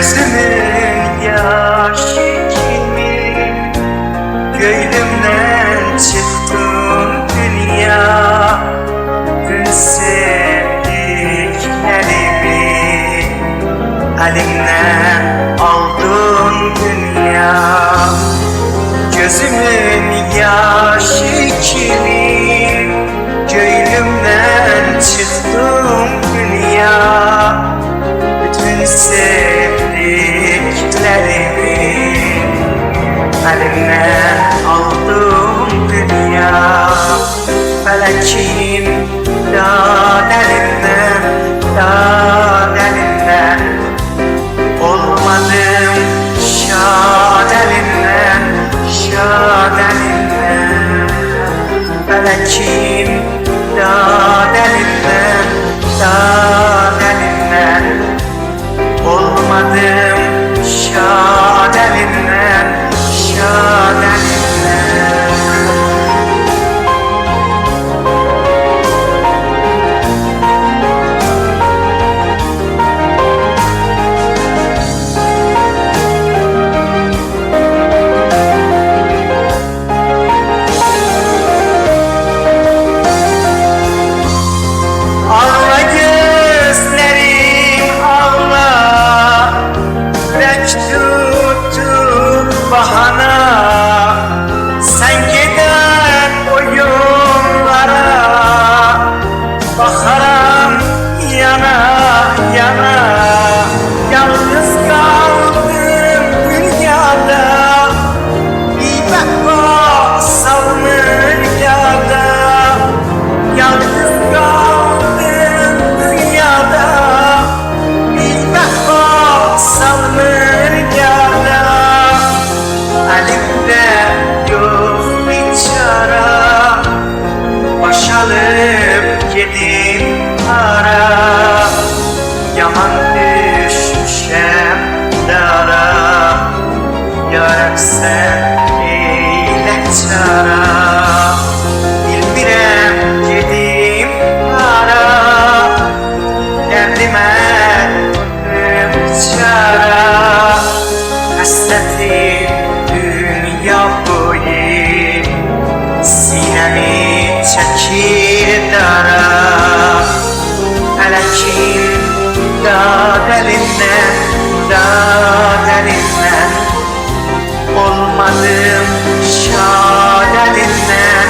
Gözümün yaşı kimin, gönlümden çıktın dünya. Dün sevdiklerimi elimden aldın dünya. Gözümün yaşı kimin, gönlümden çıktın dünya. Bütün sevdiklerimi elimden aldım dünya. Felekim dağdelinden olmadım şadelinden. Felekim dağdelinden olmadım şadelinden. Ağla gözlerim ağla, yürek tuttu bahana. Sen giden o yollara bakaram yana yana. Yalnız kaldım dünyada, bir vefo salınır yada. Yalnız kaldım dünyada, bir vefo salınır yada. Elimde yok bir çare, boşalıp gidip ara. Yaman düşmüşem dara, yarab sen eyle çare. Bilmirəm gedim hara, dərdimə çara. Həsrətim dünya boyu sinəmi çəkir dara. Fələkim dağdelindən olmadım şadelindən.